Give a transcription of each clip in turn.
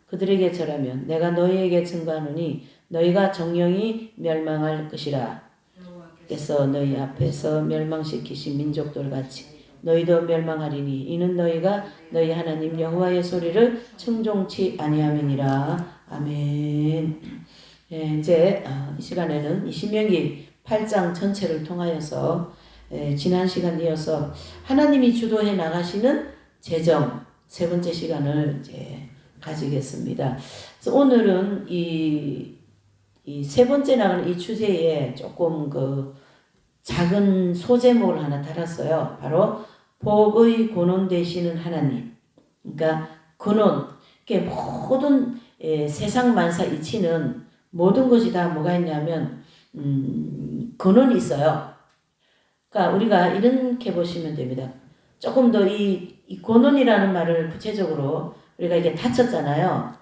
그들에게 절하면 내가 너희에게 증거하노니 너희가 정령이 멸망할 것이라. 께서 너희 앞에서 멸망시키신 민족들 같이 너희도 멸망하리니 이는 너희가 너희 하나님 여호와의 소리를 청종치 아니함이니라. 아멘. 이제 이 시간에는 이 신명기 8장 전체를 통하여서 지난 시간 이어서 하나님이 주도해 나가시는 재정 세 번째 시간을 이제 가지겠습니다. 그래서 오늘은 이 세 번째 나가는 이 주제에 조금 작은 소제목을 하나 달았어요. 바로 복의 근원 되시는 하나님. 그러니까 근원, 모든 세상 만사 이치는 모든 것이 다 뭐가 있냐면 근원이 있어요. 그러니까 우리가 이렇게 보시면 됩니다. 조금 더 이 근원이라는 말을 구체적으로 우리가 이게 다쳤잖아요.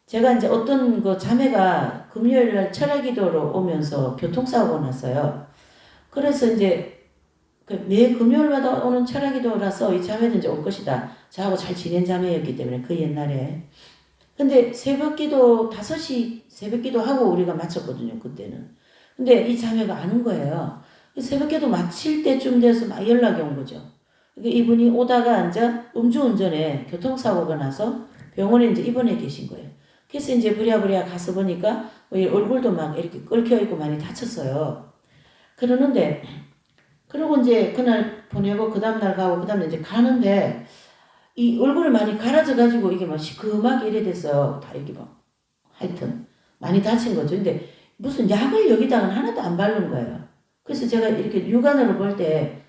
제가 이제 어떤 자매가 금요일날 철야기도로 오면서 교통사고가 났어요. 그래서 이제 매 금요일마다 오는 철야기도라서 이 자매는 이제 올 것이다. 저하고 잘 지낸 자매였기 때문에 그 옛날에. 근데 새벽기도 5시 새벽기도 하고 우리가 마쳤거든요. 그때는. 근데 이 자매가 아는 거예요. 새벽기도 마칠 때쯤 돼서 막 연락이 온 거죠. 이분이 오다가 이제 음주운전에 교통사고가 나서 병원에 이제 입원해 계신 거예요. 그래서 이제 부랴부랴 가서 보니까 얼굴도 막 이렇게 끓여있고 많이 다쳤어요. 그러는데, 그러고 이제 그날 보내고 그 다음날 가고 그 다음날 이제 가는데 이 얼굴을 많이 갈아져가지고 이게 막 시커멓게 이래 됐어요. 다 이게 막 하여튼 많이 다친 거죠. 근데 무슨 약을 여기다가 하나도 안 바른 거예요. 그래서 제가 이렇게 육안으로 볼 때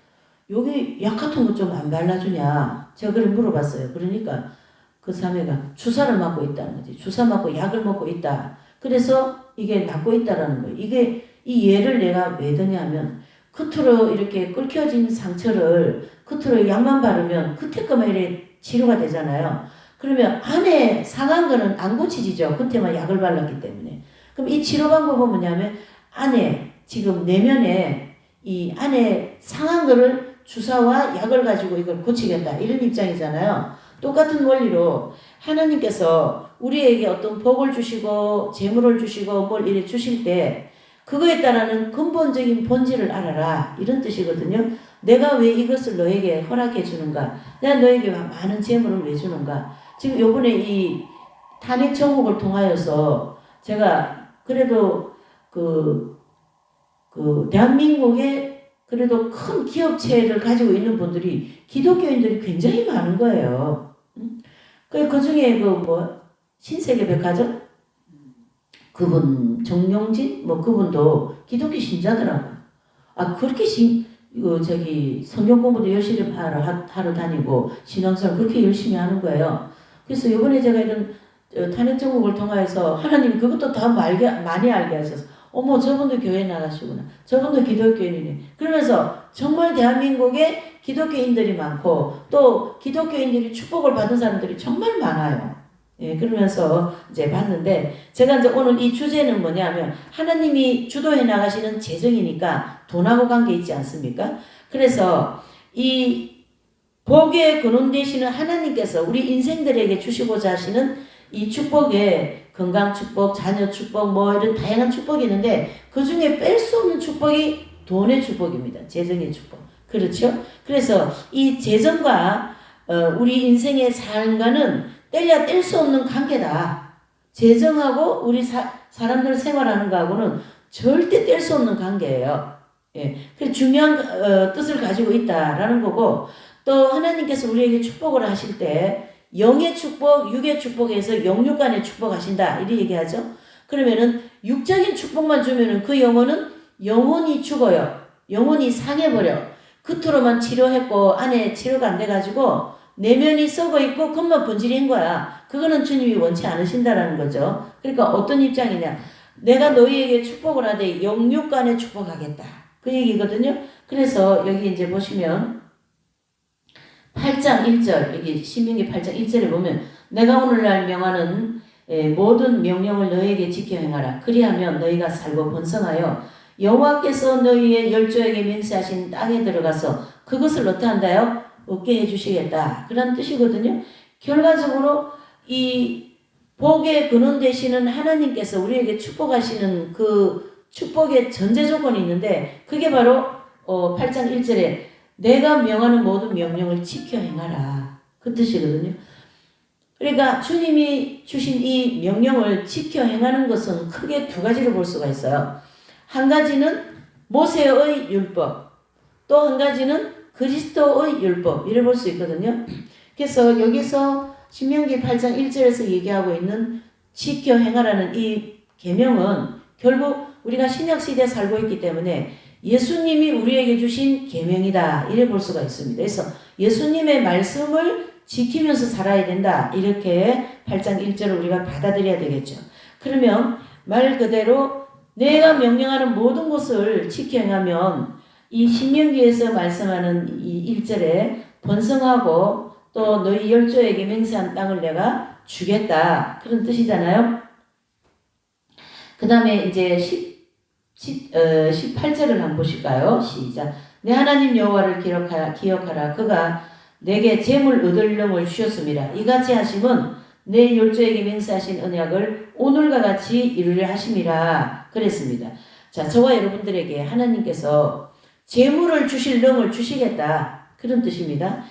여기 약 같은 거 좀 안 발라주냐 제가 그래 물어봤어요. 그러니까 그 사매가 주사를 맞고 있다는 거지. 주사 맞고 약을 먹고 있다. 그래서 이게 낫고 있다라는 거예요. 이게 이 예를 내가 왜 드냐면 끝으로 이렇게 끓여진 상처를 끝으로 약만 바르면 끝에까만 이렇게 치료가 되잖아요. 그러면 안에 상한 거는 안 고치지죠. 끝에만 약을 발랐기 때문에. 그럼 이 치료 방법은 뭐냐면 안에 지금 내면에 이 안에 상한 거를 주사와 약을 가지고 이걸 고치겠다. 이런 입장이잖아요. 똑같은 원리로 하나님께서 우리에게 어떤 복을 주시고 재물을 주시고 뭘 이래 주실 때 그거에 따라는 근본적인 본질을 알아라. 이런 뜻이거든요. 내가 왜 이것을 너에게 허락해 주는가? 내가 너에게 많은 재물을 왜 주는가? 지금 요번에 이 탄핵 정국을 통하여서 제가 그래도 대한민국의 그래도 큰 기업체를 가지고 있는 분들이 기독교인들이 굉장히 많은 거예요. 그 중에 신세계백화점 그분 정용진 그분도 기독교 신자더라고요. 그렇게 성경 공부도 열심히 하러 다니고 신앙생활 그렇게 열심히 하는 거예요. 그래서 이번에 제가 이런 탄핵 정국을 통해서 하나님 그것도 더 많이 알게 하셔서 어머 저분도 교회 나가시구나. 저분도 기독교인이네. 그러면서 정말 대한민국에 기독교인들이 많고 또 기독교인들이 축복을 받은 사람들이 정말 많아요. 그러면서 이제 봤는데 제가 이제 오늘 이 주제는 뭐냐면 하나님이 주도해 나가시는 재정이니까 돈하고 관계 있지 않습니까? 그래서 이 복의 근원 되시는 하나님께서 우리 인생들에게 주시고자 하시는 이 축복에 건강 축복, 자녀 축복, 이런 다양한 축복이 있는데 그 중에 뺄 수 없는 축복이 돈의 축복입니다. 재정의 축복. 그렇죠? 그래서 이 재정과 우리 인생의 삶과는 뗄래야 뗄 수 없는 관계다. 재정하고 우리 사람들 생활하는 거하고는 절대 뗄 수 없는 관계예요. 그래서 중요한 뜻을 가지고 있다라는 거고 또 하나님께서 우리에게 축복을 하실 때 영의 축복, 육의 축복에서 영육간의 축복하신다. 이렇게 얘기하죠. 그러면은 육적인 축복만 주면은 그 영혼은 영혼이 죽어요. 영혼이 상해버려. 겉으로만 치료했고 안에 치료가 안 돼가지고 내면이 썩어있고 겉만 번지른 거야. 그거는 주님이 원치 않으신다라는 거죠. 그러니까 어떤 입장이냐. 내가 너희에게 축복을 하되 영육간에 축복하겠다. 그 얘기거든요. 그래서 여기 이제 보시면 8장 1절 여기 신명기 8장 1절에 보면 내가 오늘날 명하는 모든 명령을 너희에게 지켜 행하라. 그리하면 너희가 살고 번성하여 여호와께서 너희의 열조에게 맹세하신 땅에 들어가서 그것을 어떻게 한다요? 얻게 해주시겠다. 그런 뜻이거든요. 결과적으로 이 복의 근원 되시는 하나님께서 우리에게 축복하시는 그 축복의 전제 조건이 있는데 그게 바로 8장 1절에 내가 명하는 모든 명령을 지켜 행하라. 그 뜻이거든요. 그러니까 주님이 주신 이 명령을 지켜 행하는 것은 크게 두 가지로 볼 수가 있어요. 한 가지는 모세의 율법, 또 한 가지는 그리스도의 율법, 이를 볼 수 있거든요. 그래서 여기서 신명기 8장 1절에서 얘기하고 있는 지켜 행하라는 이 계명은 결국 우리가 신약시대에 살고 있기 때문에 예수님이 우리에게 주신 계명이다, 이래 볼 수가 있습니다. 그래서 예수님의 말씀을 지키면서 살아야 된다, 이렇게 8장 1절을 우리가 받아들여야 되겠죠. 그러면 말 그대로 내가 명령하는 모든 것을 지켜 행하면 이 신명기에서 말씀하는 이 1절에 번성하고 또 너희 열조에게 맹세한 땅을 내가 주겠다, 그런 뜻이잖아요. 그 다음에 이제 18절을 한번 보실까요? 시작. 내 하나님 여호와를 기억하라. 그가 내게 재물 얻을 영을 주셨습니다. 이같이 하심은 내 열조에게 맹세하신 언약을 오늘과 같이 이루려 하심이라 그랬습니다. 자, 저와 여러분들에게 하나님께서 재물을 주실 영을 주시겠다, 그런 뜻입니다.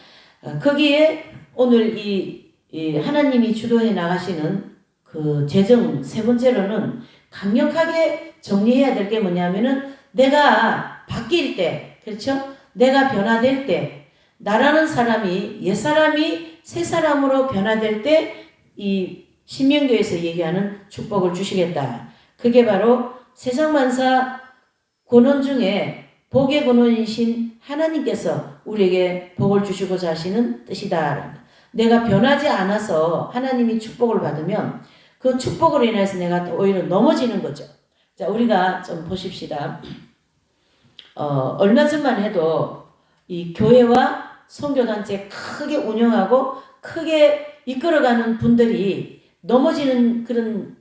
거기에 오늘 이 하나님이 주도해 나가시는 그 재정 세 번째로는 강력하게 정리해야 될 게 뭐냐면은 내가 바뀔 때, 그렇죠? 내가 변화될 때, 나라는 사람이 옛사람이 새 사람으로 변화될 때 이 신명기에서 얘기하는 축복을 주시겠다. 그게 바로 세상 만사 근원 중에 복의 근원이신 하나님께서 우리에게 복을 주시고자 하시는 뜻이다. 내가 변하지 않아서 하나님이 축복을 받으면 그 축복으로 인해서 내가 오히려 넘어지는 거죠. 자, 우리가 좀 보십시다. 얼마 전만 해도 이 교회와 선교단체 크게 운영하고 크게 이끌어가는 분들이 넘어지는 그런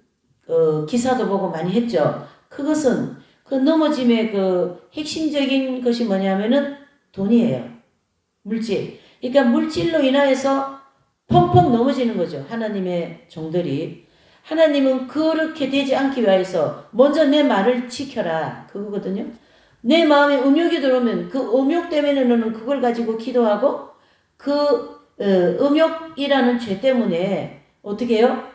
기사도 보고 많이 했죠. 그것은 그 넘어짐의 그 핵심적인 것이 뭐냐면은 돈이에요. 물질. 그러니까 물질로 인하여서 펑펑 넘어지는 거죠. 하나님의 종들이. 하나님은 그렇게 되지 않기 위해서 먼저 내 말을 지켜라, 그거거든요. 내 마음에 음욕이 들어오면 그 음욕 때문에 너는 그걸 가지고 기도하고 그 음욕이라는 죄 때문에 어떻게 해요?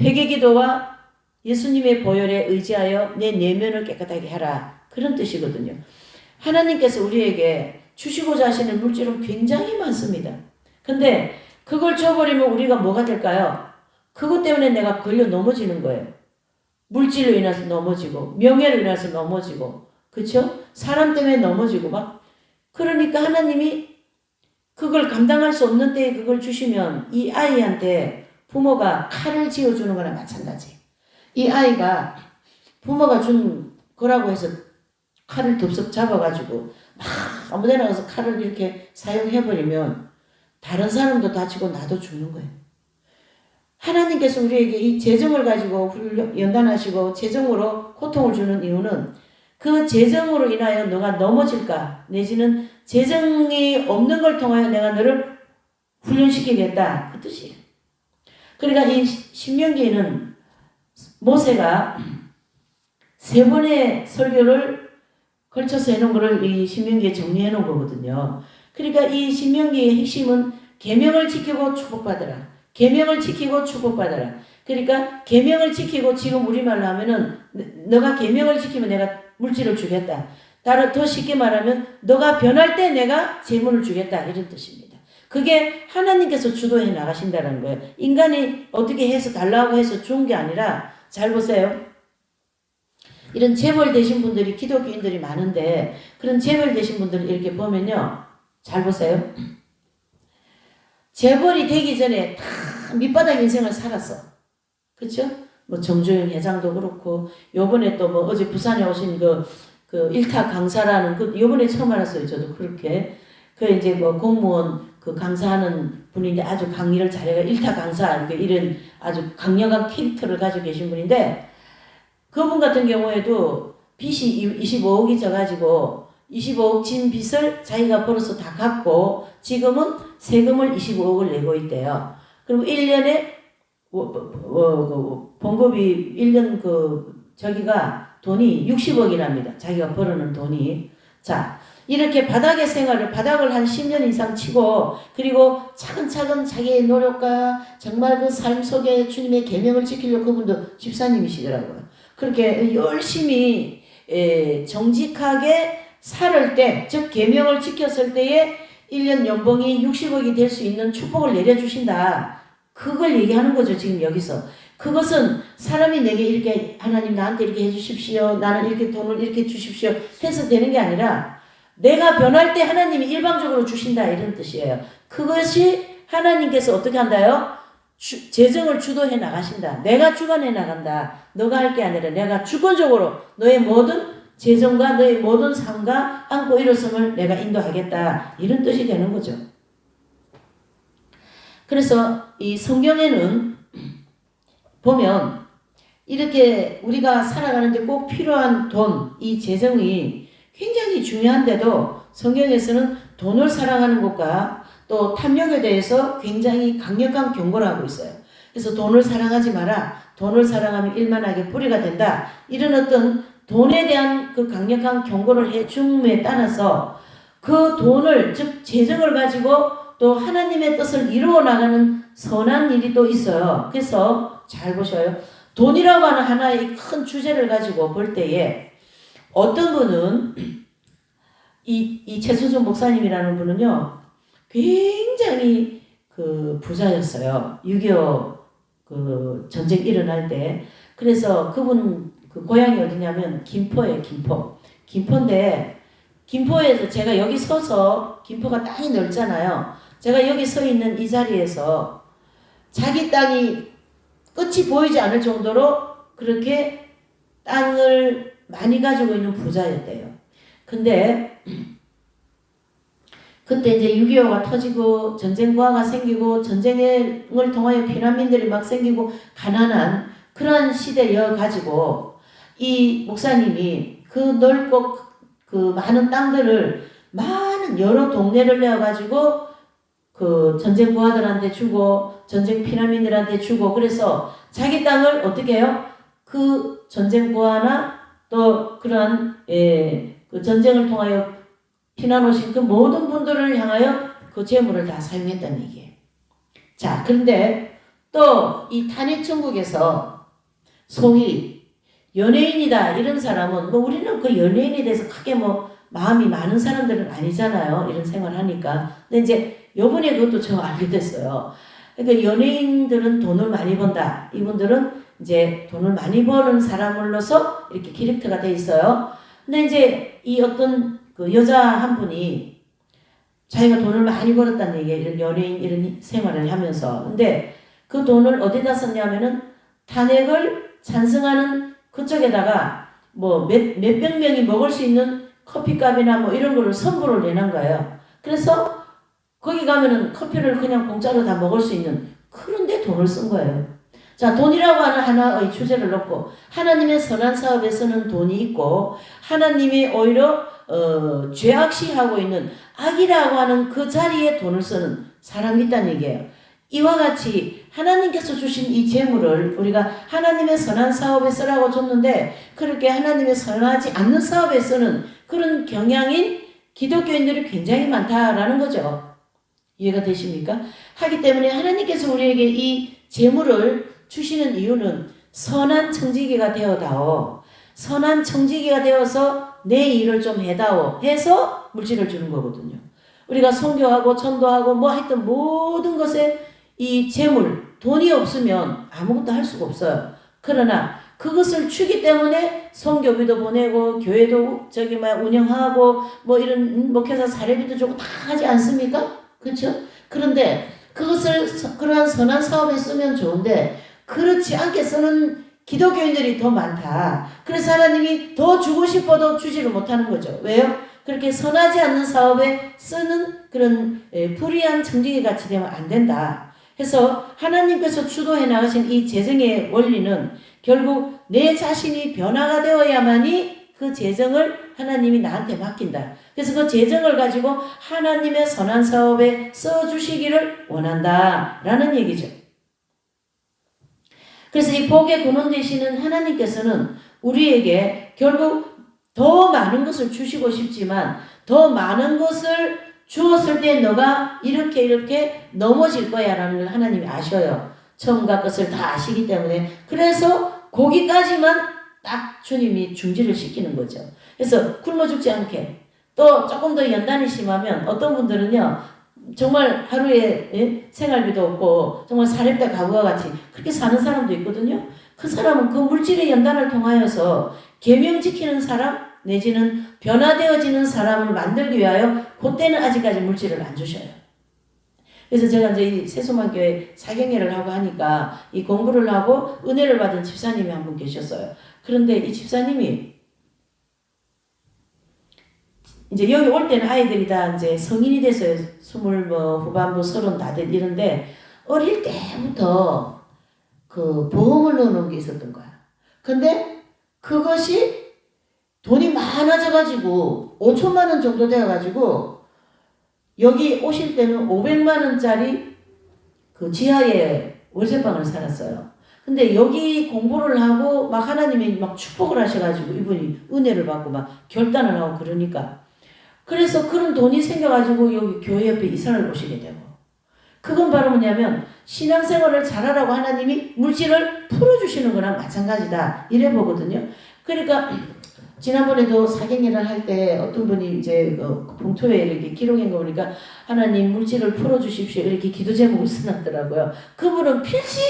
회개기도와 예수님의 보혈에 의지하여 내 내면을 깨끗하게 하라, 그런 뜻이거든요. 하나님께서 우리에게 주시고자 하시는 물질은 굉장히 많습니다. 근데 그걸 줘버리면 우리가 뭐가 될까요? 그것 때문에 내가 걸려 넘어지는 거예요. 물질로 인해서 넘어지고 명예로 인해서 넘어지고, 그렇죠? 사람 때문에 넘어지고 막. 그러니까 하나님이 그걸 감당할 수 없는 때에 그걸 주시면 이 아이한테 부모가 칼을 쥐어주는 거나 마찬가지. 이 아이가 부모가 준 거라고 해서 칼을 덥석 잡아가지고 막 아무데나 가서 칼을 이렇게 사용해버리면 다른 사람도 다치고 나도 죽는 거예요. 하나님께서 우리에게 이 재정을 가지고 연단하시고 재정으로 고통을 주는 이유는 그 재정으로 인하여 너가 넘어질까, 내지는 재정이 없는 걸 통하여 내가 너를 훈련시키겠다, 그 뜻이에요. 그러니까 이 신명기에는 모세가 3번의 설교를 걸쳐서 해놓은 거를 이 신명기에 정리해 놓은 거거든요. 그러니까 이 신명기의 핵심은 계명을 지키고 축복받으라. 계명을 지키고 축복받아라. 그러니까 계명을 지키고, 지금 우리말로 하면은 너가 계명을 지키면 내가 물질을 주겠다. 더 쉽게 말하면 너가 변할 때 내가 재물을 주겠다, 이런 뜻입니다. 그게 하나님께서 주도해 나가신다는 거예요. 인간이 어떻게 해서 달라고 해서 준 게 아니라, 잘 보세요. 이런 재벌 되신 분들이 기독교인들이 많은데 그런 재벌 되신 분들을 이렇게 보면요, 잘 보세요. 재벌이 되기 전에 다 밑바닥 인생을 살았어. 그렇죠? 뭐 정주영 회장도 그렇고, 요번에 또 뭐 어제 부산에 오신 그 일타 강사라는 요번에 처음 알았어요. 저도 그렇게. 이제 뭐 공무원 강사하는 분인데 아주 강의를 잘해가 일타 강사, 이런 아주 강력한 캐릭터를 가지고 계신 분인데, 그분 같은 경우에도 빚이 25억이 져가지고 25억 진 빚을 자기가 벌어서 다 갚고 지금은 세금을 25억을 내고 있대요. 그리고 1년에 봉급이 1년 저기가 돈이 60억이랍니다. 자기가 벌어놓은 돈이. 자, 이렇게 바닥을 한 10년 이상 치고, 그리고 차근차근 자기의 노력과 정말 그 삶 속에 주님의 계명을 지키려고 그분도 집사님이시더라고요. 그렇게 열심히 정직하게 살을 때, 즉 계명을 지켰을 때에 1년 연봉이 60억이 될 수 있는 축복을 내려주신다. 그걸 얘기하는 거죠, 지금 여기서. 그것은 사람이 내게 이렇게 하나님 나한테 이렇게 해주십시오. 나는 이렇게 돈을 이렇게 주십시오. 해서 되는 게 아니라 내가 변할 때 하나님이 일방적으로 주신다 이런 뜻이에요. 그것이 하나님께서 어떻게 한다요? 재정을 주도해 나가신다. 내가 주관해 나간다. 너가 할 게 아니라 내가 주권적으로 너의 모든 재정과 너의 모든 삶과 안고 일어섬을 내가 인도하겠다. 이런 뜻이 되는 거죠. 그래서 이 성경에는 보면 이렇게 우리가 살아가는데 꼭 필요한 돈, 이 재정이 굉장히 중요한데도 성경에서는 돈을 사랑하는 것과 또 탐욕에 대해서 굉장히 강력한 경고를 하고 있어요. 그래서 돈을 사랑하지 마라. 돈을 사랑하면 일만하게 뿌리가 된다. 이런 어떤 돈에 대한 그 강력한 경고를 해줌에 따라서 그 돈을, 즉 재정을 가지고 또 하나님의 뜻을 이루어 나가는 선한 일이 또 있어요. 그래서 잘 보셔요. 돈이라고 하는 하나의 큰 주제를 가지고 볼 때에 어떤 분은 이 최수준 목사님이라는 분은요, 굉장히 그 부자였어요. 6.25 그 전쟁 일어날 때. 그래서 그분 그 고향이 어디냐면 김포예요, 김포. 김포인데 김포에서 제가 여기 서서 김포가 땅이 넓잖아요. 제가 여기 서 있는 이 자리에서 자기 땅이 끝이 보이지 않을 정도로 그렇게 땅을 많이 가지고 있는 부자였대요. 근데 그때 이제 6.25가 터지고 전쟁과가 생기고 전쟁을 통하여 피난민들이 막 생기고 가난한 그런 시대여 가지고 이 목사님이 그 넓고 그 많은 땅들을 많은 여러 동네를 내어 가지고 그 전쟁 부하들한테 주고 전쟁 피난민들한테 주고 그래서 자기 땅을 어떻게 해요? 그 전쟁 부하나 또 그런 그 전쟁을 통하여 피난 오신 그 모든 분들을 향하여 그 재물을 다 사용했다는 얘기예요. 자, 그런데 또 이 탄핵천국에서 소위 연예인이다 이런 사람은 뭐 우리는 그 연예인에 대해서 크게 뭐 마음이 많은 사람들은 아니잖아요. 이런 생활하니까. 근데 이제 요번에 그것도 저 알게 됐어요. 그러니까 연예인들은 돈을 많이 번다. 이분들은 이제 돈을 많이 버는 사람으로서 이렇게 캐릭터가 돼 있어요. 근데 이제 이 어떤 그 여자 한 분이 자기가 돈을 많이 벌었다는 얘기예요. 이런 연예인 이런 생활을 하면서. 근데 그 돈을 어디다 썼냐면은 탄핵을 찬성하는 그쪽에다가 뭐 몇백 명이 먹을 수 있는 커피값이나 뭐 이런 거를 선불을 내는 거예요. 그래서 거기 가면은 커피를 그냥 공짜로 다 먹을 수 있는 그런데 돈을 쓴 거예요. 자, 돈이라고 하는 하나의 주제를 놓고 하나님의 선한 사업에 쓰는 돈이 있고 하나님이 오히려 죄악시하고 있는 악이라고 하는 그 자리에 돈을 쓰는 사람이 있다는 얘기예요. 이와 같이 하나님께서 주신 이 재물을 우리가 하나님의 선한 사업에 쓰라고 줬는데 그렇게 하나님의 선하지 않는 사업에 쓰는 그런 경향인 기독교인들이 굉장히 많다라는 거죠. 이해가 되십니까? 하기 때문에 하나님께서 우리에게 이 재물을 주시는 이유는 선한 청지기가 되어다오. 선한 청지기가 되어서 내 일을 좀 해다오. 해서 물질을 주는 거거든요. 우리가 선교하고 전도하고 뭐 하여튼 모든 것에 이 재물, 돈이 없으면 아무것도 할 수가 없어요. 그러나 그것을 주기 때문에 선교비도 보내고 교회도 운영하고 뭐 이런 목회자 사례비도 주고 다 하지 않습니까? 그렇죠? 그런데 그것을 그러한 선한 사업에 쓰면 좋은데 그렇지 않게 쓰는 기독교인들이 더 많다. 그래서 하나님이 더 주고 싶어도 주지를 못하는 거죠. 왜요? 그렇게 선하지 않는 사업에 쓰는 그런 불의한 청지기 같이 되면 안 된다. 해서 하나님께서 주도해 나가신 이 재정의 원리는 결국 내 자신이 변화가 되어야만이 그 재정을 하나님이 나한테 맡긴다. 그래서 그 재정을 가지고 하나님의 선한 사업에 써주시기를 원한다. 라는 얘기죠. 그래서 이 복의 근원 되시는 하나님께서는 우리에게 결국 더 많은 것을 주시고 싶지만 더 많은 것을 주었을 때 너가 이렇게 넘어질 거야 라는 걸 하나님이 아셔요. 처음과 끝을 다 아시기 때문에. 그래서 거기까지만 딱 주님이 중지를 시키는 거죠. 그래서 굶어 죽지 않게. 또 조금 더 연단이 심하면 어떤 분들은요 정말 하루에 생활비도 없고 정말 사렙다 가부와 같이 그렇게 사는 사람도 있거든요. 그 사람은 그 물질의 연단을 통하여서 계명 지키는 사람 내지는 변화되어지는 사람을 만들기 위하여 그때는 아직까지 물질을 안 주셔요. 그래서 제가 이제 이 세수만교회 사경회를 하고 하니까 이 공부를 하고 은혜를 받은 집사님이 한 분 계셨어요. 그런데 이 집사님이 이제 여기 올 때는 아이들이 다 이제 성인이 됐어요. 20 후반부 30 다들 이런데 어릴 때부터 그 보험을 넣어놓은 게 있었던 거야. 근데 그것이 돈이 많아져가지고 5천만 원 정도 되어가지고 여기 오실 때는 500만 원짜리 그 지하에 월세방을 살았어요. 근데 여기 공부를 하고 막 하나님이 막 축복을 하셔가지고 이분이 은혜를 받고 막 결단을 하고 그러니까 그래서 그런 돈이 생겨가지고 여기 교회 옆에 이사를 오시게 되고 그건 바로 뭐냐면 신앙생활을 잘하라고 하나님이 물질을 풀어주시는 거랑 마찬가지다 이래 보거든요. 그러니까 지난번에도 사경회를 할 때 어떤 분이 이제 봉투에 이렇게 기록한 거 보니까 하나님 물질을 풀어주십시오 이렇게 기도 제목을 써놨더라고요. 그분은 필시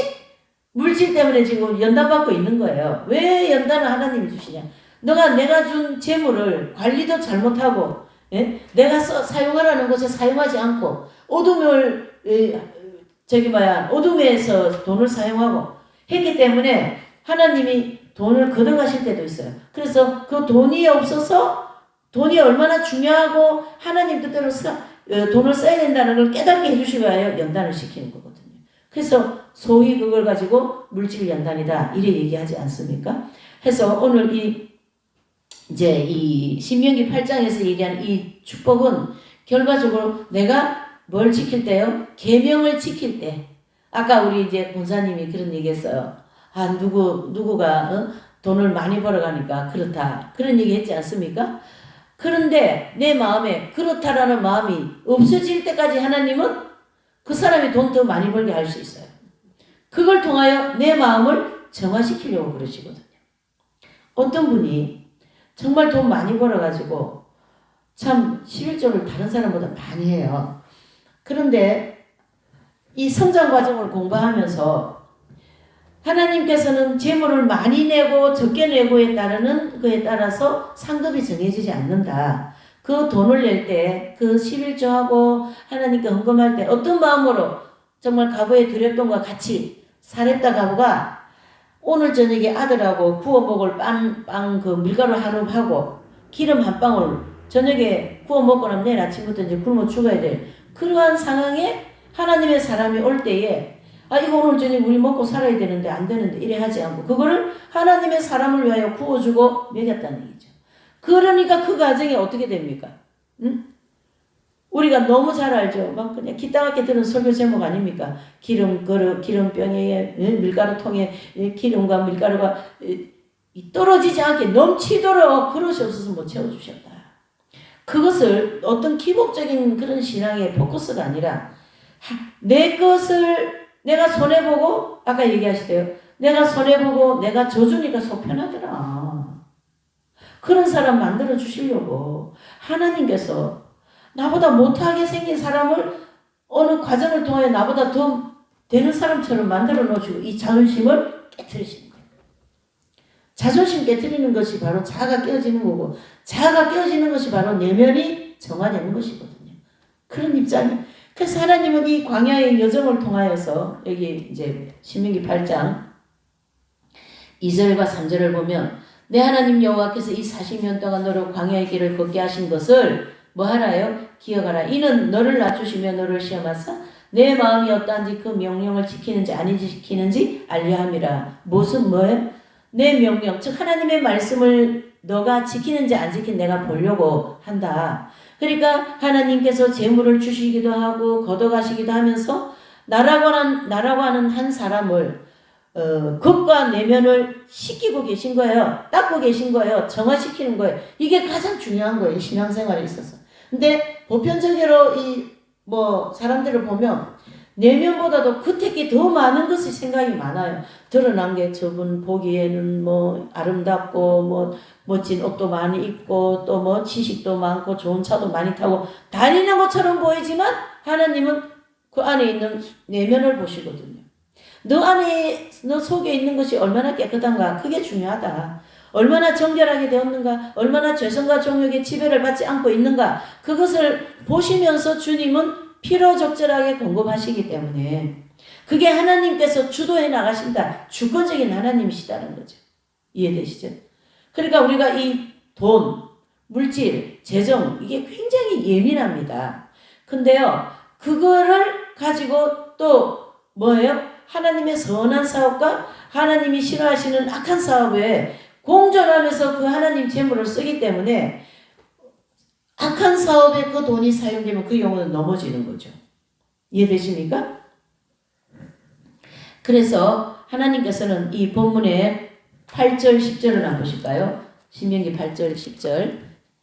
물질 때문에 지금 연단받고 있는 거예요. 왜 연단을 하나님이 주시냐? 내가 준 재물을 관리도 잘못하고 내가 사용하라는 곳에 사용하지 않고 어둠에서 돈을 사용하고 했기 때문에 하나님이 돈을 걷어가실 때도 있어요. 그래서 그 돈이 없어서 돈이 얼마나 중요하고 하나님 뜻대로 돈을 써야 된다는 걸 깨닫게 해주시기 위하여 연단을 시키는 거거든요. 그래서 소위 그걸 가지고 물질 연단이다 이래 얘기하지 않습니까? 해서 오늘 이제 이 신명기 8장에서 얘기하는 이 축복은 결과적으로 내가 뭘 지킬 때요? 계명을 지킬 때. 아까 우리 이제 권사님이 그런 얘기했어요. 누구가 돈을 많이 벌어가니까 그렇다. 그런 얘기 했지 않습니까? 그런데 내 마음에 그렇다라는 마음이 없어질 때까지 하나님은 그 사람이 돈 더 많이 벌게 할 수 있어요. 그걸 통하여 내 마음을 정화시키려고 그러시거든요. 어떤 분이 정말 돈 많이 벌어가지고 참 11조를 다른 사람보다 많이 해요. 그런데 이 성장 과정을 공부하면서 하나님께서는 재물을 많이 내고 적게 내고에 따르는 그에 따라서 상급이 정해지지 않는다. 그 돈을 낼 때 그 11조하고 하나님께 헌금할 때 어떤 마음으로 정말 가부의 두렵돈과 같이 사렙다 가부가 오늘 저녁에 아들하고 구워 먹을 빵 그 밀가루 하루 하고 기름 한 방울 저녁에 구워 먹고 나면 내일 아침부터 이제 굶어 죽어야 될 그러한 상황에 하나님의 사람이 올 때에 이거 오늘 저녁 우리 먹고 살아야 되는데 안 되는데 이래 하지 않고 그거를 하나님의 사람을 위하여 구워주고 먹였다는 얘기죠. 그러니까 그 과정이 어떻게 됩니까? 응? 우리가 너무 잘 알죠. 막 그냥 기따갑게 들은 설교 제목 아닙니까? 기름병에 밀가루통에 기름과 밀가루가 떨어지지 않게 넘치도록 그릇이 없어서 못 채워주셨다. 그것을 어떤 기복적인 그런 신앙의 포커스가 아니라 내 것을 내가 손해보고 아까 얘기하시대요. 내가 손해보고 내가 져주니까 속 편하더라. 그런 사람 만들어 주시려고 하나님께서 나보다 못하게 생긴 사람을 어느 과정을 통해 나보다 더 되는 사람처럼 만들어 놓으시고 이 자존심을 깨트리시는 거예요. 자존심 깨트리는 것이 바로 자아가 깨어지는 거고 자아가 깨어지는 것이 바로 내면이 정화되는 것이거든요. 그런 입장이 그래서 하나님은 이 광야의 여정을 통하여서 여기 이제 신명기 8장 2절과 3절을 보면 내 하나님 여호와께서 이 40년 동안 너를 광야의 길을 걷게 하신 것을 뭐 하라요? 기억하라. 이는 너를 낮추시며 너를 시험하사 내 마음이 어떠한지 그 명령을 지키는지 아닌지 지키는지 알려 함이라. 무슨 뭐예요? 내 명령 즉 하나님의 말씀을 너가 지키는지 안 지킨 내가 보려고 한다. 그러니까 하나님께서 재물을 주시기도 하고 걷어가시기도 하면서 나라고 하는 한 사람을 겉과 내면을 씻기고 계신 거예요. 닦고 계신 거예요. 정화시키는 거예요. 이게 가장 중요한 거예요. 신앙생활에 있어서. 근데 보편적으로 사람들을 보면 내면보다도 겉에 더 많은 것이 생각이 많아요. 드러난 게 저분 보기에는 아름답고 멋진 옷도 많이 입고 또 지식도 많고 좋은 차도 많이 타고 다니는 것처럼 보이지만 하나님은 그 안에 있는 내면을 보시거든요. 너 속에 있는 것이 얼마나 깨끗한가? 그게 중요하다. 얼마나 정결하게 되었는가? 얼마나 죄성과 정욕의 지배를 받지 않고 있는가? 그것을 보시면서 주님은 피로 적절하게 공급하시기 때문에 그게 하나님께서 주도해 나가신다. 주권적인 하나님이시다는 거죠. 이해되시죠? 그러니까 우리가 이 돈, 물질, 재정 이게 굉장히 예민합니다. 근데요. 그거를 가지고 또 뭐예요? 하나님의 선한 사업과 하나님이 싫어하시는 악한 사업에 공존하면서 그 하나님 재물을 쓰기 때문에 악한 사업에 그 돈이 사용되면 그 영혼은 넘어지는 거죠. 이해되십니까? 그래서 하나님께서는 이 본문의 8절 10절을 한번 보실까요? 신명기 8절 10절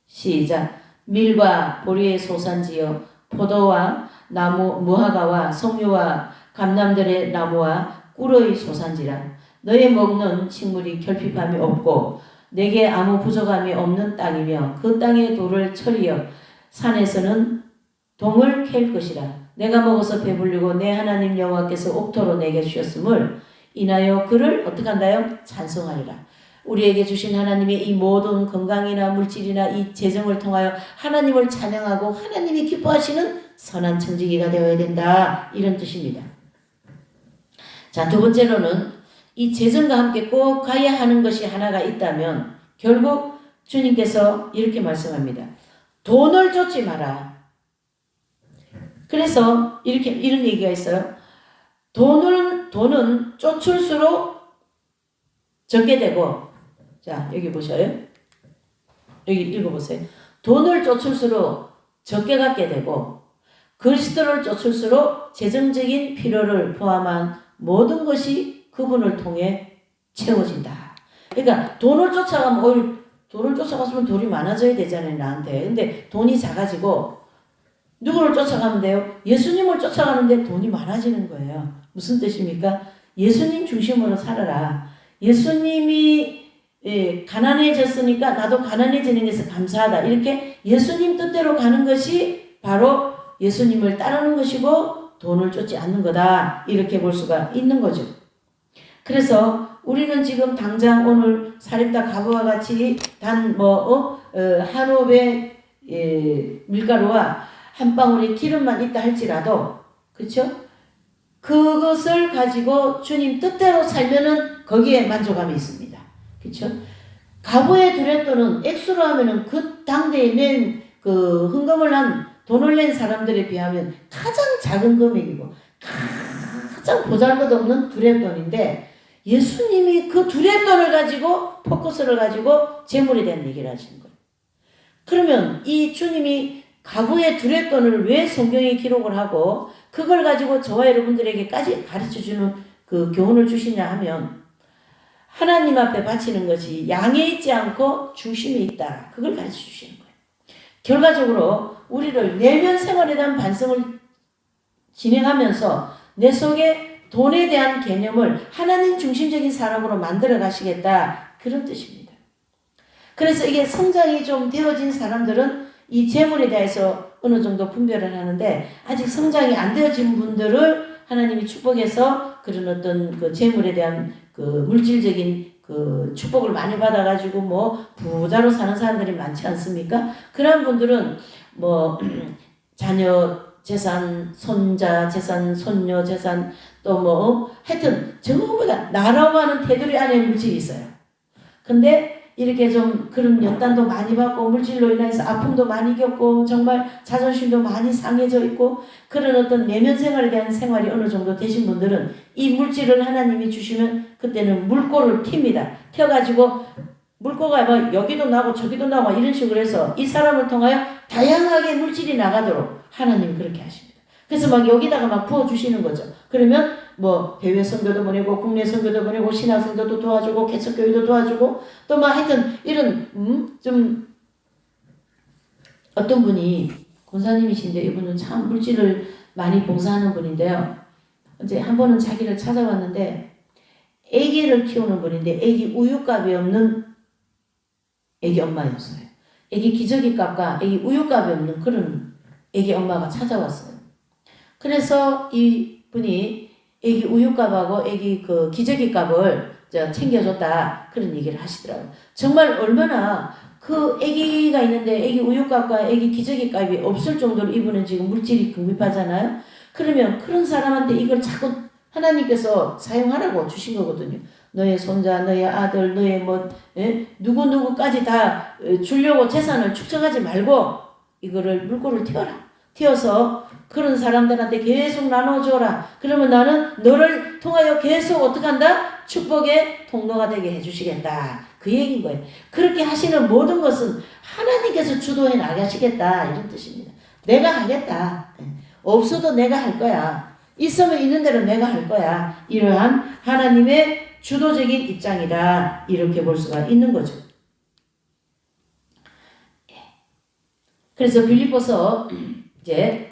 시작. 밀과 보리의 소산지여 포도와 나무 무화과와 석류와 감람들의 나무와 꿀의 소산지라. 너의 먹는 식물이 결핍함이 없고 내게 아무 부족함이 없는 땅이며 그 땅의 돌을 처리여 산에서는 동을 캘 것이라. 내가 먹어서 배불리고 내 하나님 여호와께서 옥토로 내게 주셨음을 인하여 그를 어떻게 한다요? 찬송하리라. 우리에게 주신 하나님의 이 모든 건강이나 물질이나 이 재정을 통하여 하나님을 찬양하고 하나님이 기뻐하시는 선한 청지기가 되어야 된다. 이런 뜻입니다. 자, 두 번째로는 이 재정과 함께 꼭 가야 하는 것이 하나가 있다면 결국 주님께서 이렇게 말씀합니다. 돈을 쫓지 마라. 그래서 이런 얘기가 있어요. 돈은 쫓을수록 적게 되고, 자, 여기 보셔요. 여기 읽어보세요. 돈을 쫓을수록 적게 갖게 되고, 그리스도를 쫓을수록 재정적인 필요를 포함한 모든 것이 그분을 통해 채워진다. 그러니까 돈을 쫓아갔으면 돈이 많아져야 되잖아요, 나한테. 근데 돈이 작아지고 누구를 쫓아가면 돼요? 예수님을 쫓아가는데 돈이 많아지는 거예요. 무슨 뜻입니까? 예수님 중심으로 살아라. 예수님이 가난해졌으니까 나도 가난해지는 것에 감사하다. 이렇게 예수님 뜻대로 가는 것이 바로 예수님을 따르는 것이고 돈을 쫓지 않는 거다. 이렇게 볼 수가 있는 거죠. 그래서 우리는 지금 당장 오늘 사립다 가부와 같이 단 한 홉의 밀가루와 한 방울의 기름만 있다 할지라도, 그렇죠? 그것을 가지고 주님 뜻대로 살면은 거기에 만족감이 있습니다. 그렇죠? 가부의 두레돈은 액수로 하면은 그 당대에 낸 그 헌금을 한 돈을 낸 사람들에 비하면 가장 작은 금액이고 가장 보잘것없는 두레돈인데 예수님이 그 두레돈을 가지고 포커스를 가지고 재물에 대한 얘기를 하시는 거예요. 그러면 이 주님이 가부의 두레돈을 왜 성경에 기록을 하고 그걸 가지고 저와 여러분들에게까지 가르쳐주는 그 교훈을 주시냐 하면 하나님 앞에 바치는 것이 양에 있지 않고 중심에 있다. 그걸 가르쳐 주시는 거예요. 결과적으로 우리를 내면 생활에 대한 반성을 진행하면서 내 속에 돈에 대한 개념을 하나님 중심적인 사람으로 만들어 가시겠다. 그런 뜻입니다. 그래서 이게 성장이 좀 되어진 사람들은 이 재물에 대해서 어느 정도 분별을 하는데 아직 성장이 안 되어진 분들을 하나님이 축복해서 그런 어떤 그 재물에 대한 그 물질적인 그 축복을 많이 받아가지고 부자로 사는 사람들이 많지 않습니까? 그런 분들은 자녀 재산, 손자 재산, 손녀 재산, 또 하여튼 전부 다 나라고 하는 테두리 안에 물질이 있어요. 근데 이렇게 좀 그런 연단도 많이 받고 물질로 인해서 아픔도 많이 겪고 정말 자존심도 많이 상해져 있고 그런 어떤 내면 생활에 대한 생활이 어느 정도 되신 분들은 이 물질을 하나님이 주시면 그때는 물꼬를 튑니다. 튀어가지고 물꼬가 여기도 나고 저기도 나고 이런 식으로 해서 이 사람을 통하여 다양하게 물질이 나가도록 하나님이 그렇게 하십니다. 그래서 여기다가 부어주시는 거죠. 그러면 뭐 해외 선교도 보내고 국내 선교도 보내고 신학생도 도와주고 개척교회도 도와주고 또 막 하여튼 이런 좀 어떤 분이 권사님이신데 이분은 참 물질을 많이 봉사하는 분인데요. 이제 한 번은 자기를 찾아왔는데 아기를 키우는 분인데 아기 우유값이 없는 아기 엄마였어요. 아기 기저귀값과 아기 우유값이 없는 그런 아기 엄마가 찾아왔어요. 그래서 이 분이 아기 우유값하고 아기 그 기저귀값을 챙겨줬다 그런 얘기를 하시더라고요. 정말 얼마나 그 아기가 있는데 아기 우유값과 아기 기저귀값이 없을 정도로 이분은 지금 물질이 궁핍하잖아요. 그러면 그런 사람한테 이걸 자꾸 하나님께서 사용하라고 주신 거거든요. 너의 손자, 너의 아들, 너의 누구누구까지 다 주려고 재산을 축적하지 말고 이거를 물꼬를 튀어라. 튀어서 그런 사람들한테 계속 나눠줘라. 그러면 나는 너를 통하여 계속 어떻게 한다? 축복의 통로가 되게 해주시겠다. 그 얘기인 거예요. 그렇게 하시는 모든 것은 하나님께서 주도해 나가시겠다. 이런 뜻입니다. 내가 하겠다. 없어도 내가 할 거야. 있으면 있는 대로 내가 할 거야. 이러한 하나님의 주도적인 입장이다. 이렇게 볼 수가 있는 거죠. 그래서 빌립보서 이제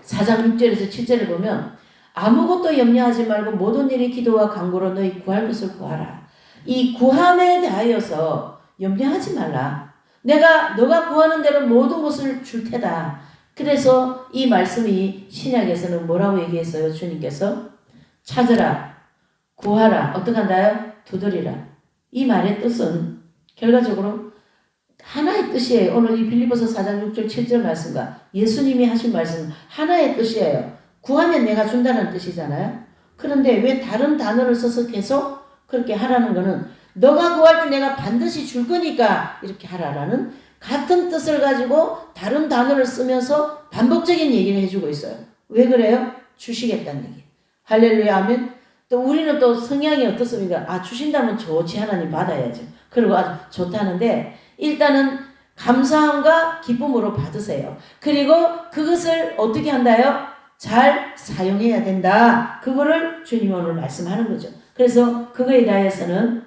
4장 6절에서 7절을 보면 아무것도 염려하지 말고 모든 일이 기도와 간구로 너희 구할 것을 구하라. 이 구함에 대하여서 염려하지 말라. 너가 구하는 대로 모든 것을 줄 테다. 그래서 이 말씀이 신약에서는 뭐라고 얘기했어요? 주님께서 찾으라, 구하라, 어떻게 한다요? 두드리라. 이 말의 뜻은 결과적으로 하나의 뜻이에요. 오늘 이 빌립보서 4장 6절 7절 말씀과 예수님이 하신 말씀은 하나의 뜻이에요. 구하면 내가 준다는 뜻이잖아요. 그런데 왜 다른 단어를 써서 계속 그렇게 하라는 거는 너가 구할 때 내가 반드시 줄 거니까 이렇게 하라라는 같은 뜻을 가지고 다른 단어를 쓰면서 반복적인 얘기를 해주고 있어요. 왜 그래요? 주시겠다는 얘기. 할렐루야 하면 또 우리는 또 성향이 어떻습니까? 주신다면 좋지, 하나님 받아야죠. 그리고 아주 좋다는데 일단은 감사함과 기쁨으로 받으세요. 그리고 그것을 어떻게 한다요? 잘 사용해야 된다. 그거를 주님이 오늘 말씀하는 거죠. 그래서 그거에 대해서는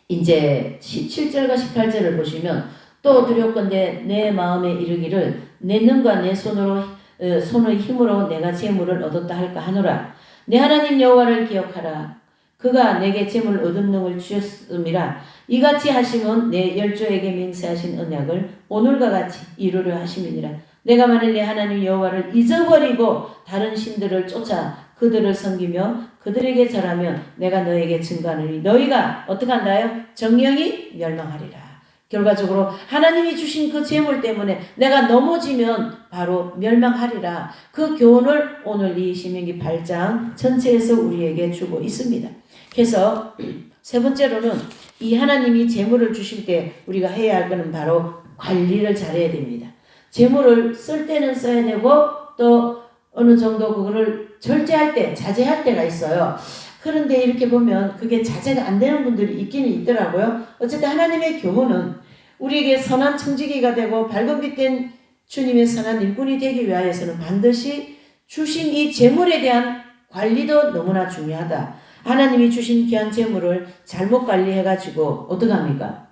이제 17절과 18절을 보시면 또 두렵건대 내 마음에 이르기를 내 능과 내 손의 힘으로 내가 재물을 얻었다 할까 하노라. 내 하나님 여호와를 기억하라. 그가 내게 재물 얻은 능을 주셨음이라. 이같이 하심은 내 열조에게 맹세하신 언약을 오늘과 같이 이루려 하심이니라. 내가 만일 내 하나님 여호와를 잊어버리고 다른 신들을 쫓아 그들을 섬기며 그들에게 절하며 내가 너에게 증거하노니 너희가 어떻게 한다요? 정령이 멸망하리라. 결과적으로 하나님이 주신 그 재물 때문에 내가 넘어지면 바로 멸망하리라. 그 교훈을 오늘 이 신명기 8장 전체에서 우리에게 주고 있습니다. 그래서 세 번째로는 이 하나님이 재물을 주실 때 우리가 해야 할 것은 바로 관리를 잘해야 됩니다. 재물을 쓸 때는 써야 되고 또 어느 정도 그거를 절제할 때, 자제할 때가 있어요. 그런데 이렇게 보면 그게 자제가 안 되는 분들이 있기는 있더라고요. 어쨌든 하나님의 교훈은 우리에게 선한 청지기가 되고 밝은 빛된 주님의 선한 일꾼이 되기 위하여서는 반드시 주신 이 재물에 대한 관리도 너무나 중요하다. 하나님이 주신 귀한 재물을 잘못 관리해가지고 어떻게 합니까?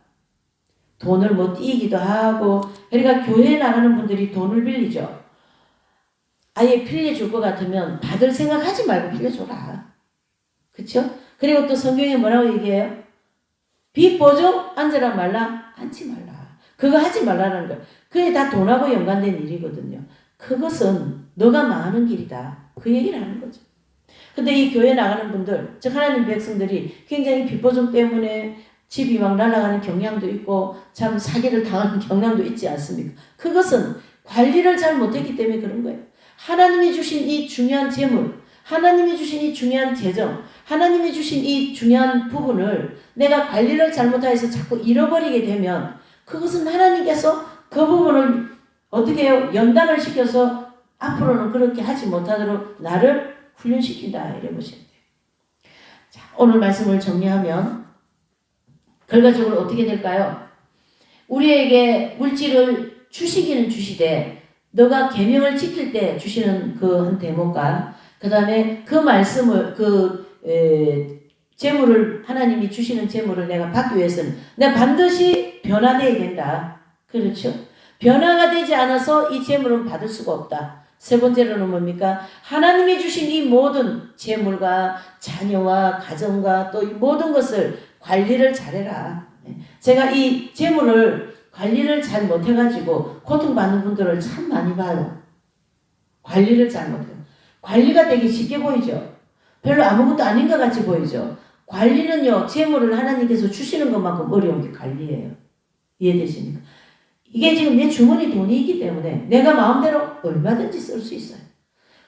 돈을 못 띄기도 하고, 그러니까 교회에 나가는 분들이 돈을 빌리죠. 아예 빌려줄 것 같으면 받을 생각하지 말고 빌려줘라. 그쵸? 그리고 또 성경에 뭐라고 얘기해요? 빚 보죠? 앉으라 말라? 앉지 말라. 그거 하지 말라는 거예요. 그게 다 돈하고 연관된 일이거든요. 그것은 너가 망하는 길이다. 그 얘기를 하는 거죠. 근데 이 교회 나가는 분들, 즉 하나님 백성들이 굉장히 빚 보증 때문에 집이 막 날아가는 경향도 있고 참 사기를 당하는 경향도 있지 않습니까? 그것은 관리를 잘 못했기 때문에 그런 거예요. 하나님이 주신 이 중요한 재물, 하나님이 주신 이 중요한 재정, 하나님이 주신 이 중요한 부분을 내가 관리를 잘못해서 자꾸 잃어버리게 되면 그것은 하나님께서 그 부분을 어떻게 해요? 연단을 시켜서 앞으로는 그렇게 하지 못하도록 나를 훈련시킨다. 이래 보시면 돼요. 자, 오늘 말씀을 정리하면 결과적으로 어떻게 될까요? 우리에게 물질을 주시기는 주시되 너가 계명을 지킬 때 주시는 그 한 대목과 그 다음에 그 말씀을 재물을 하나님이 주시는 재물을 내가 받기 위해서는 내가 반드시 변화되어야 된다. 그렇죠? 변화가 되지 않아서 이 재물은 받을 수가 없다. 세 번째로는 뭡니까? 하나님이 주신 이 모든 재물과 자녀와 가정과 또 이 모든 것을 관리를 잘해라. 제가 이 재물을 관리를 잘 못해가지고 고통받는 분들을 참 많이 봐요. 관리를 잘 못해요. 관리가 되게 쉽게 보이죠. 별로 아무것도 아닌 것 같이 보이죠. 관리는요, 재물을 하나님께서 주시는 것만큼 어려운 게 관리예요. 이해되십니까? 이게 지금 내 주머니 돈이 있기 때문에 내가 마음대로 얼마든지 쓸 수 있어요.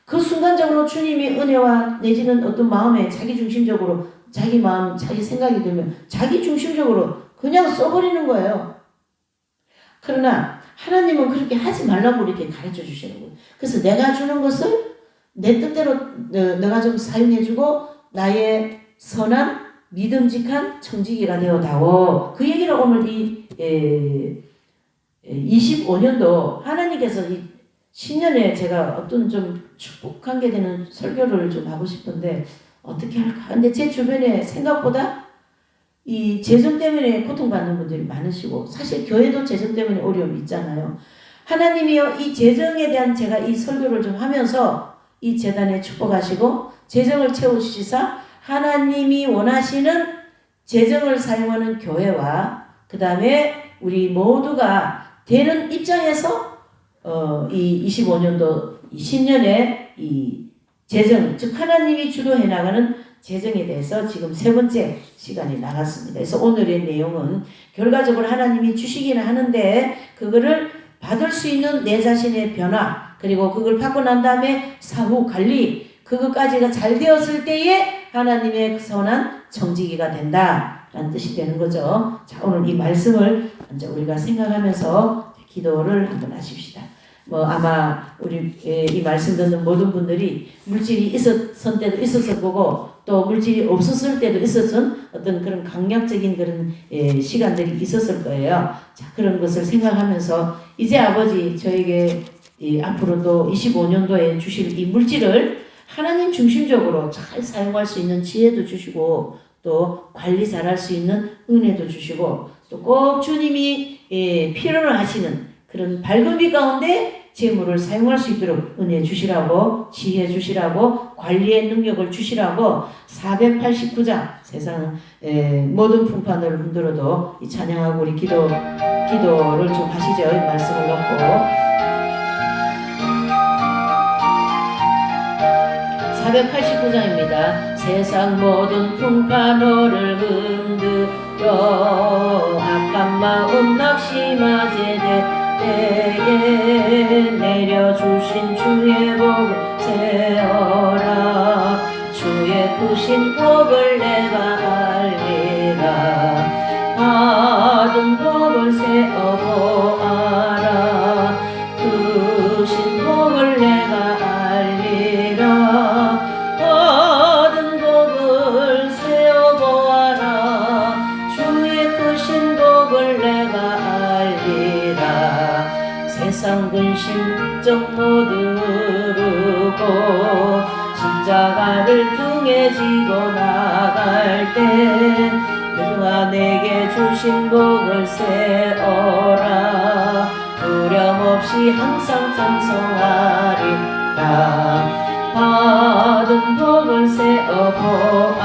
그 순간적으로 주님이 은혜와 내지는 어떤 마음에 자기 중심적으로 자기 마음, 자기 생각이 들면 자기 중심적으로 그냥 써버리는 거예요. 그러나 하나님은 그렇게 하지 말라고 이렇게 가르쳐 주시는 거예요. 그래서 내가 주는 것을 내 뜻대로 내가 좀 사용해주고 나의 선한 믿음직한 청지기가 되어다오. 그 얘기를 오늘 이 25년도 하나님께서 이 신년에 제가 어떤 좀 축복한 게 되는 설교를 좀 하고 싶은데 어떻게 할까? 근데 제 주변에 생각보다 이 재정 때문에 고통받는 분들이 많으시고 사실 교회도 재정 때문에 어려움이 있잖아요. 하나님이요, 이 재정에 대한 제가 이 설교를 좀 하면서 이 재단에 축복하시고 재정을 채우시사 하나님이 원하시는 재정을 사용하는 교회와 그 다음에 우리 모두가 되는 입장에서 이 25년도 이 신년에 이 재정, 즉 하나님이 주도해 나가는 재정에 대해서 지금 세 번째 시간이 나갔습니다. 그래서 오늘의 내용은 결과적으로 하나님이 주시기는 하는데 그거를 받을 수 있는 내 자신의 변화, 그리고 그걸 받고 난 다음에 사후 관리, 그것까지가 잘 되었을 때에 하나님의 선한 정직이가 된다라는 뜻이 되는 거죠. 자, 오늘 이 말씀을 먼저 우리가 생각하면서 기도를 한번 하십시다. 아마 우리 이 말씀 듣는 모든 분들이 물질이 있었을 때도 있었을 거고 또 물질이 없었을 때도 있었던 어떤 그런 강력적인 그런 시간들이 있었을 거예요. 자, 그런 것을 생각하면서 이제 아버지 저에게 앞으로 또 25년도에 주실 이 물질을 하나님 중심적으로 잘 사용할 수 있는 지혜도 주시고 또 관리 잘할 수 있는 은혜도 주시고 또 꼭 주님이 필요로 하시는 그런 밝은 빛 가운데 재물을 사용할 수 있도록 은혜 주시라고 지혜 주시라고 관리의 능력을 주시라고 489장 세상 모든 풍판을 흔들어도 이 찬양하고 우리 기도를 좀 하시죠. 이 말씀을 놓고 489장입니다. 세상 모든 풍파너를 흔들어 악한 마음 낙심하게 때에 내려주신 주의 복을 세어라. 주의 크신 복을 내가 알리라. 받은 복을 세어보아라. 크신 복을 내가 알리라. 받은 복을 세어보아라. 주의 크신 복을 내가 알리라. 세상 근심 걱정 모두 두고 십자가를 등에 지고 나갈 때 너가 내게 주신 복을 세어라. 두려움 없이 항상 찬송하리라. 받은 복을 세어보아라.